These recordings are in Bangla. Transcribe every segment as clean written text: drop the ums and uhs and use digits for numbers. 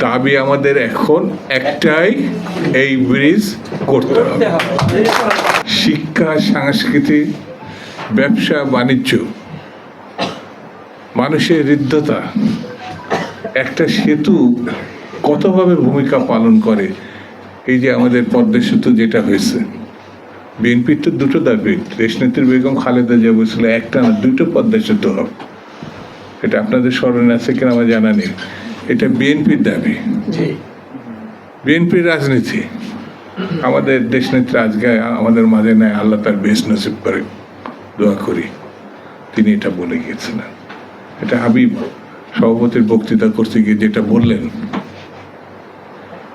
দাবি আমাদের এখন একটাই, এই ব্রিজ করতে হবে। শিক্ষা, সংস্কৃতি, ব্যবসা বাণিজ্য, মানুষের হৃদ্যতা, একটা সেতু কতভাবে ভূমিকা পালন করে। এই যে আমাদের পদ্মা সেতু যেটা হয়েছে, বিএনপির তো দুটো দাবি, দেশনেত্রী বেগম খালেদা জিয়া বলছিল একটা না দুটো পদ্মা সেতু হবে। এটা আপনাদের স্মরণে আছে কিনা আমার জানা নেই। এটা বিএনপির দাবি, বিএনপির রাজনীতি। আমাদের দেশনেত্রী আজকে আমাদের মাঝে নেয়, আল্লাহ তার বেশ নসিব করে, দোয়া করি। তিনি এটা বলে গিয়েছিলেন। এটা হাবিব সভাপতির বক্তৃতা করতে গিয়ে যেটা বললেন,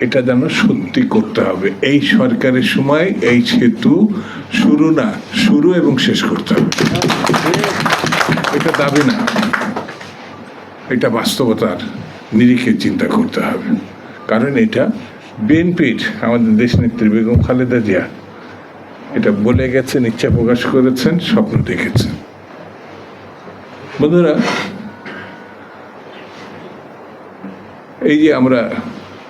এটা যেন সত্যি করতে হবে। এই সরকারের সময় এই সেতু শুরু এবং শেষ করতে হবে। এটা দাবি না, এটা বাস্তবতার নিরিখে চিন্তা করতে হবে। কারণ এটা বিএনপির, আমাদের দেশনেত্রী বেগম খালেদা জিয়া এটা বলে গেছেন, ইচ্ছা প্রকাশ করেছেন, স্বপ্ন দেখেছেন। বন্ধুরা, এই যে আমরা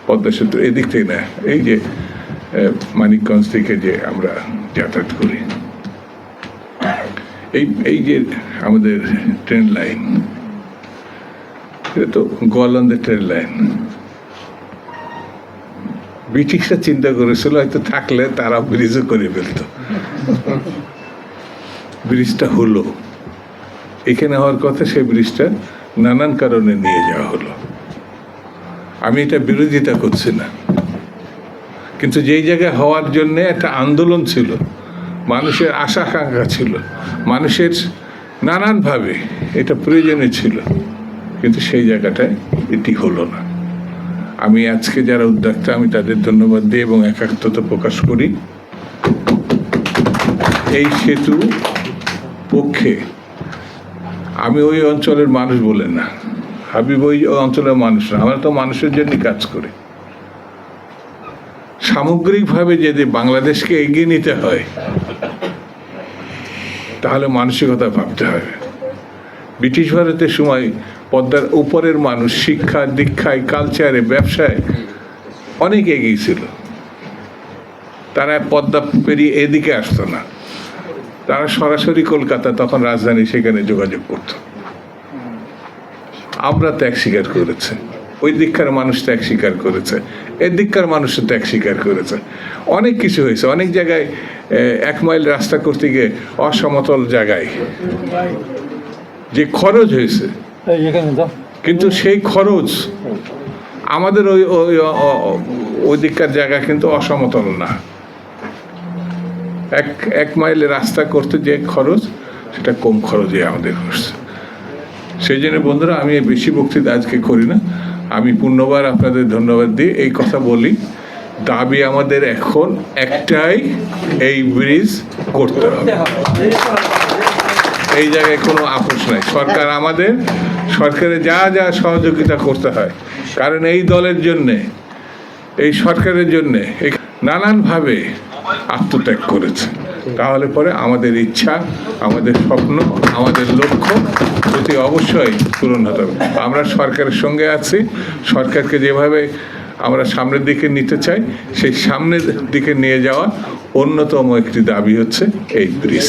পদ্মা সেতু এদিক থেকে না, এই যে মানিকগঞ্জ থেকে যে আমরা যাতায়াত করি, এই যে আমাদের ট্রেন লাইন, এটা তো গোয়ালন্দের ট্রেন লাইন। ব্রিটিশরা চিন্তা করেছিল হয়তো থাকলে তারা ব্রিজও করে ফেলত। ব্রিজটা হলো, এখানে হওয়ার কথা, সেই ব্রিজটা নানান কারণে নিয়ে যাওয়া হলো। আমি এটা বিরোধিতা করছি না, কিন্তু যেই জায়গায় হওয়ার জন্য একটা আন্দোলন ছিল, মানুষের আশা আকাঙ্ক্ষা ছিল, মানুষের নানানভাবে এটা প্রয়োজনীয় ছিল, কিন্তু সেই জায়গাটায় এটি হলো না। আমি আজকে যারা উদ্যোক্তা, আমি তাদের ধন্যবাদ দিই এবং একাত্মতা প্রকাশ করি। এই সেতু পক্ষে আমি ওই অঞ্চলের মানুষ বলে না, হাবিব ওই অঞ্চলের মানুষ না, আমরা তো মানুষের জন্য কাজ করি। সামগ্রিকভাবে যদি বাংলাদেশকে এগিয়ে নিতে হয়, তাহলে মানসিকতা ভাবতে হবে। ব্রিটিশ ভারতের সময় পদ্মার উপরের মানুষ শিক্ষা দীক্ষায়, কালচারে, ব্যবসায় অনেক এগিয়ে ছিল। তারা পদ্মা পেরিয়ে এদিকে আসতো না, তারা সরাসরি কলকাতা, তখন রাজধানী, সেখানে যোগাযোগ করত। আমরা ত্যাগ স্বীকার করেছে, ওই দিককার মানুষ ত্যাগ স্বীকার করেছে, এর দিককার মানুষও ত্যাগ স্বীকার করেছে। অনেক কিছু হয়েছে, অনেক জায়গায় 1 মাইল রাস্তা করতে গিয়ে অসমতল জায়গায় যে খরচ হয়েছে, কিন্তু সেই খরচ আমাদের ওই দিককার জায়গা কিন্তু অসমতল না। 1 মাইল রাস্তা করতে যে খরচ, সেটা কম খরচে আমাদের করছে। সেই জন্য বন্ধুরা, আমি বেশি বক্তৃতা আজকে করি না, আমি পূর্ণবার আপনাদের ধন্যবাদ দিই। এই কথা বলি, দাবি আমাদের এখন একটাই, এই ব্রিজ করতে হবে। এই জায়গায় কোনো আপোষ নাই। সরকার আমাদের, সরকারে যা যা সহযোগিতা করতে হয়, কারণ এই দলের জন্যে, এই সরকারের জন্যে নানানভাবে আত্মত্যাগ করেছে। তাহলে পরে আমাদের ইচ্ছা, আমাদের স্বপ্ন, আমাদের লক্ষ্য অতি অবশ্যই পূরণ হতে হবে। আমরা সরকারের সঙ্গে আছি। সরকারকে যেভাবে আমরা সামনের দিকে নিতে চাই, সেই সামনের দিকে নিয়ে যাওয়া অন্যতম একটি দাবি হচ্ছে এই ব্রিজ।